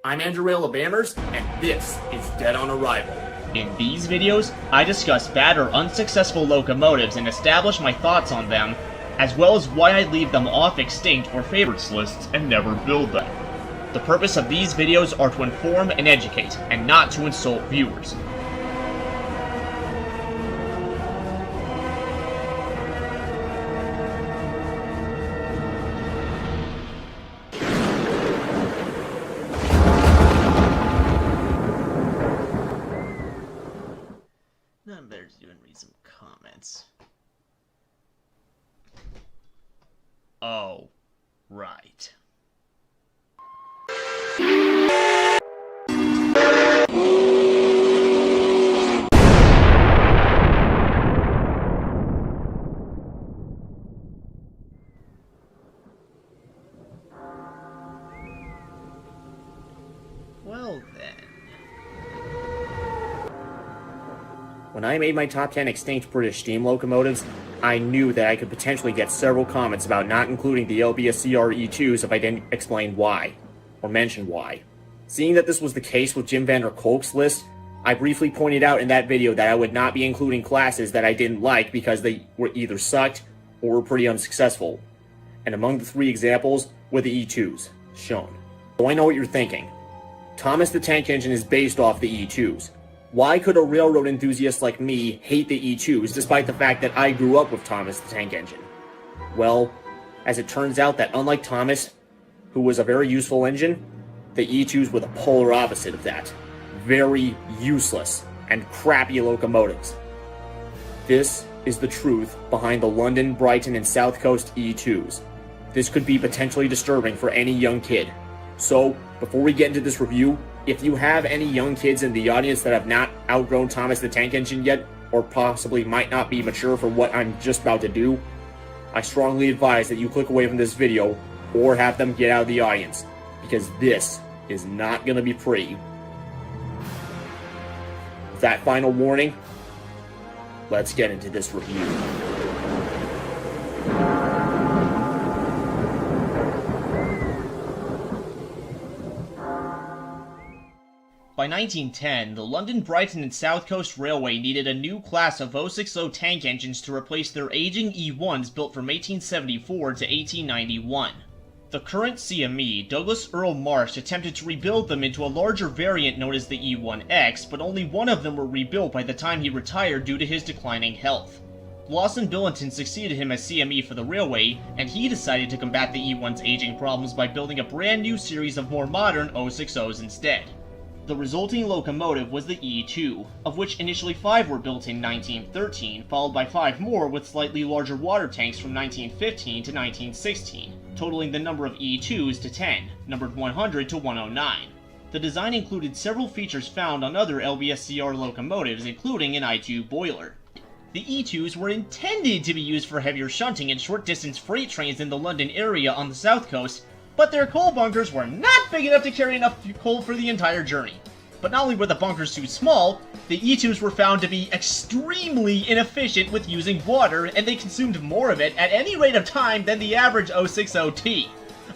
I'm Andrew LB&SCR, and this is Dead on Arrival. In these videos, I discuss bad or unsuccessful locomotives and establish my thoughts on them, as well as why I leave them off extinct or favorites lists and never build them. The purpose of these videos are to inform and educate, and not to insult viewers. I'm better to do and read some comments. Oh, right. Well then. When I made my top 10 extinct British steam locomotives, I knew that I could potentially get several comments about not including the LB&SCR E2s if I didn't explain why, or mention why. Seeing that this was the case with Jim van der Kolk's list, I briefly pointed out in that video that I would not be including classes that I didn't like because they were either sucked or were pretty unsuccessful. And among the three examples were the E2s, shown. So I know what you're thinking. Thomas the Tank Engine is based off the E2s. Why could a railroad enthusiast like me hate the E2s despite the fact that I grew up with Thomas the Tank Engine? Well, as it turns out that unlike Thomas, who was a very useful engine, the E2s were the polar opposite of that. Very useless and crappy locomotives. This is the truth behind the London, Brighton, and South Coast E2s. This could be potentially disturbing for any young kid. So, before we get into this review, if you have any young kids in the audience that have not outgrown Thomas the Tank Engine yet, or possibly might not be mature for what I'm just about to do, I strongly advise that you click away from this video, or have them get out of the audience, because this is not going to be pretty. With that final warning, let's get into this review. By 1910, the London, Brighton, and South Coast Railway needed a new class of 060 tank engines to replace their aging E1s built from 1874 to 1891. The current CME, Douglas Earl Marsh, attempted to rebuild them into a larger variant known as the E1X, but only one of them were rebuilt by the time he retired due to his declining health. Lawson Billington succeeded him as CME for the railway, and he decided to combat the E1's aging problems by building a brand new series of more modern 060s instead. The resulting locomotive was the E2, of which initially 5 were built in 1913, followed by 5 more with slightly larger water tanks from 1915 to 1916, totaling the number of E2s to 10, numbered 100 to 109. The design included several features found on other LB&SCR locomotives, including an I2 boiler. The E2s were intended to be used for heavier shunting and short-distance freight trains in the London area on the south coast, but their coal bunkers were not big enough to carry enough coal for the entire journey. But not only were the bunkers too small, the E2s were found to be extremely inefficient with using water, and they consumed more of it at any rate of time than the average 060T.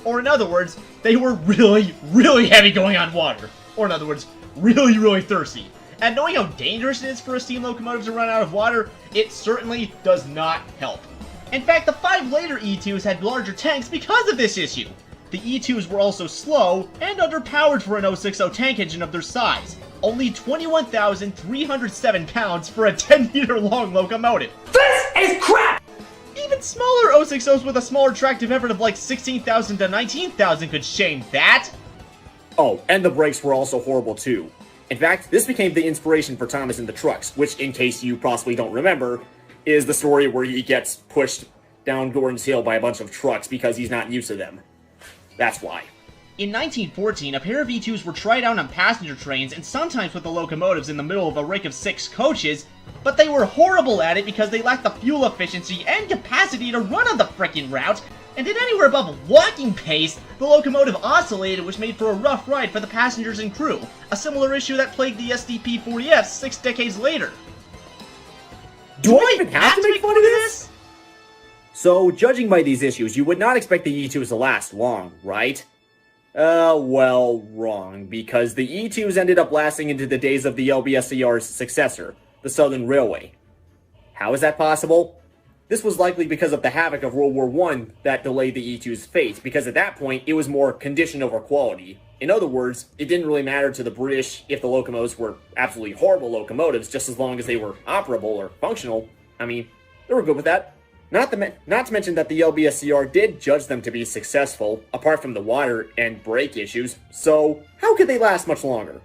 Or in other words, they were really, really heavy going on water. Or in other words, really, really thirsty. And knowing how dangerous it is for a steam locomotive to run out of water, it certainly does not help. In fact, the 5 later E2s had larger tanks because of this issue. The E2s were also slow and underpowered for an 060 tank engine of their size. Only 21,307 pounds for a 10-meter long locomotive. This is crap! Even smaller 060s with a smaller tractive effort of like 16,000 to 19,000 could shame that. Oh, and the brakes were also horrible too. In fact, this became the inspiration for Thomas and the Trucks, which, in case you possibly don't remember, is the story where he gets pushed down Gordon's Hill by a bunch of trucks because he's not used to them. That's why. In 1914, a pair of E2s were tried out on passenger trains and sometimes with the locomotives in the middle of a rake of 6 coaches, but they were horrible at it because they lacked the fuel efficiency and capacity to run on the frickin' route, and at anywhere above walking pace, the locomotive oscillated, which made for a rough ride for the passengers and crew, a similar issue that plagued the SDP-40Fs 6 decades later. Do I even have to make fun of this? So, judging by these issues, you would not expect the E2s to last long, right? Well, wrong, because the E2s ended up lasting into the days of the LB&SCR's successor, the Southern Railway. How is that possible? This was likely because of the havoc of World War I that delayed the E2's fate, because at that point, it was more condition over quality. In other words, it didn't really matter to the British if the locomotives were absolutely horrible locomotives, just as long as they were operable or functional. I mean, they were good with that. Not to mention that the LB&SCR did judge them to be successful, apart from the water and brake issues, so how could they last much longer?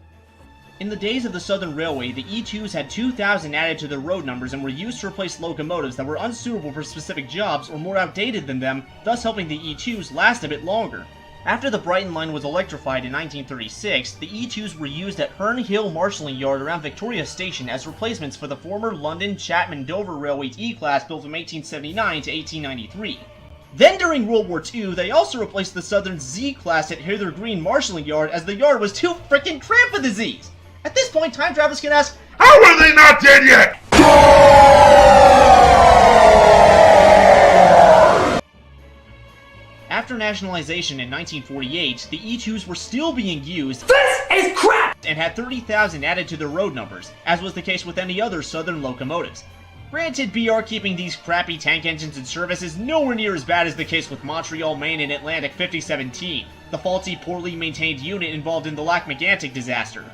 In the days of the Southern Railway, the E2s had 2,000 added to their road numbers and were used to replace locomotives that were unsuitable for specific jobs or more outdated than them, thus helping the E2s last a bit longer. After the Brighton line was electrified in 1936, the E2s were used at Herne Hill Marshalling Yard around Victoria Station as replacements for the former London Chapman-Dover Railway's E-Class built from 1879 to 1893. Then during World War II, they also replaced the Southern Z-Class at Hither Green Marshalling Yard as the yard was too frickin' cramped for the Zs. At this point, time travelers can ask, how are they not dead yet? After nationalization in 1948, the E2s were still being used This is crap! and had 30,000 added to their road numbers, as was the case with any other Southern locomotives. Granted, BR keeping these crappy tank engines in service is nowhere near as bad as the case with Montreal, Maine and Atlantic 5017, the faulty, poorly maintained unit involved in the Lac-Mégantic disaster.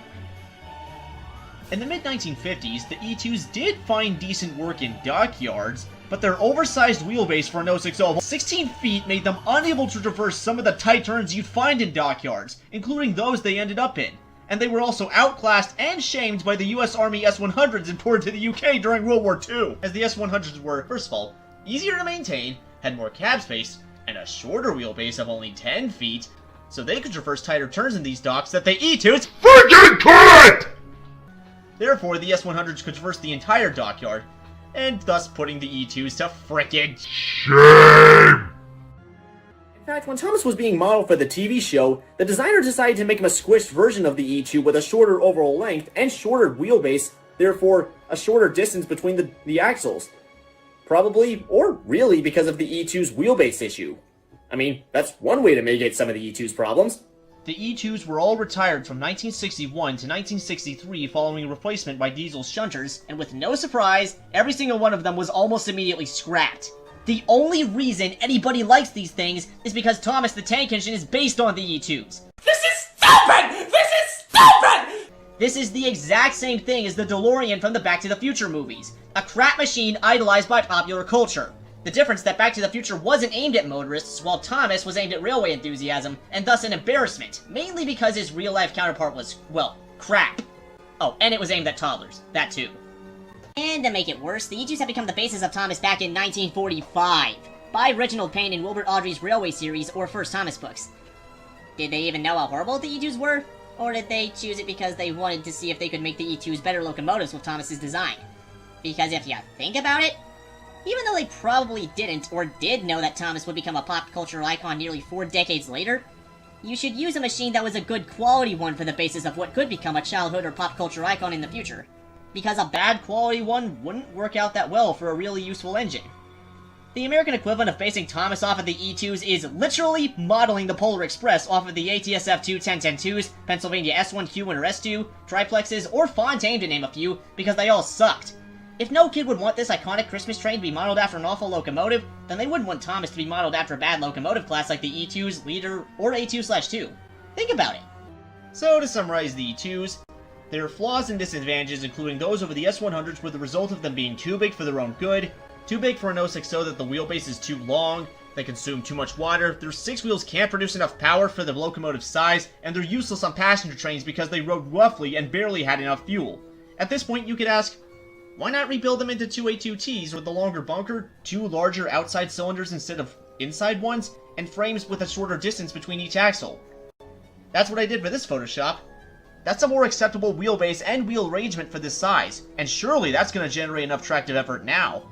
In the mid-1950s, the E2s did find decent work in dockyards, but their oversized wheelbase for an 060 16 feet made them unable to traverse some of the tight turns you'd find in dockyards, including those they ended up in. And they were also outclassed and shamed by the US Army S-100s imported to the UK during World War II, as the S-100s were, first of all, easier to maintain, had more cab space, and a shorter wheelbase of only 10 feet, so they could traverse tighter turns in these docks that the E2s Freaking correct! Therefore, the S-100s could traverse the entire dockyard, and thus putting the E2s to frickin' Shame! In fact, when Thomas was being modeled for the TV show, the designer decided to make him a squished version of the E2 with a shorter overall length and shorter wheelbase, therefore a shorter distance between the axles. Probably, or really, because of the E2's wheelbase issue. I mean, that's one way to mitigate some of the E2's problems. The E2s were all retired from 1961 to 1963 following replacement by diesel shunters, and with no surprise, every single one of them was almost immediately scrapped. The only reason anybody likes these things is because Thomas the Tank Engine is based on the E2s. This is stupid! This is stupid! This is the exact same thing as the DeLorean from the Back to the Future movies. A crap machine idolized by popular culture. The difference that Back to the Future wasn't aimed at motorists, while Thomas was aimed at railway enthusiasm, and thus an embarrassment, mainly because his real-life counterpart was, well, crap. Oh, and it was aimed at toddlers. That too. And to make it worse, the E2s have become the basis of Thomas back in 1945, by Reginald Payne in Wilbur Awdry's Railway series or First Thomas books. Did they even know how horrible the E2s were? Or did they choose it because they wanted to see if they could make the E2s better locomotives with Thomas's design? Because if you think about it, even though they probably didn't or did know that Thomas would become a pop culture icon nearly 4 decades later, you should use a machine that was a good quality one for the basis of what could become a childhood or pop culture icon in the future. Because a bad quality one wouldn't work out that well for a really useful engine. The American equivalent of basing Thomas off of the E2s is literally modeling the Polar Express off of the ATSF-2 1010-2s, Pennsylvania S1Q1 or S2, triplexes, or Fontaine to name a few, because they all sucked. If no kid would want this iconic Christmas train to be modeled after an awful locomotive, then they wouldn't want Thomas to be modeled after a bad locomotive class like the E2s, Leader, or A2/2. Think about it. So to summarize the E2s, their flaws and disadvantages, including those over the S100s, were the result of them being too big for their own good, too big for an 060 that the wheelbase is too long, they consume too much water, their 6 wheels can't produce enough power for the locomotive size, and they're useless on passenger trains because they rode roughly and barely had enough fuel. At this point you could ask, why not rebuild them into 2A2Ts with a longer bunker, 2 larger outside cylinders instead of inside ones, and frames with a shorter distance between each axle? That's what I did for this Photoshop. That's a more acceptable wheelbase and wheel arrangement for this size, and surely that's going to generate enough tractive effort now.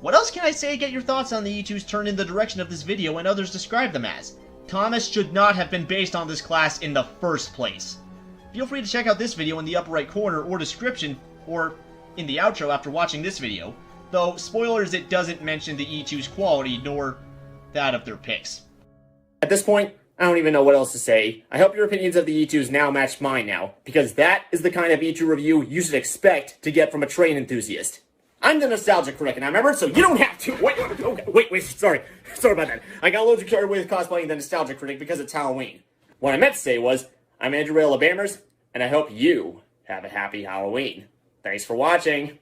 What else can I say to get your thoughts on the E2s turn in the direction of this video and others describe them as? Thomas should not have been based on this class in the first place. Feel free to check out this video in the upper right corner or description, or in the outro after watching this video, though spoilers, it doesn't mention the E2's quality nor that of their picks. At this point, I don't even know what else to say. I hope your opinions of the E2s now match mine now, because that is the kind of E2 review you should expect to get from a train enthusiast. I'm the nostalgic critic, and I remember, so you don't have to. Wait, sorry about that. I got a little too carried away with cosplaying the nostalgic critic because it's Halloween. What I meant to say was, I'm Andrew Rail, and I hope you have a happy Halloween. Thanks for watching.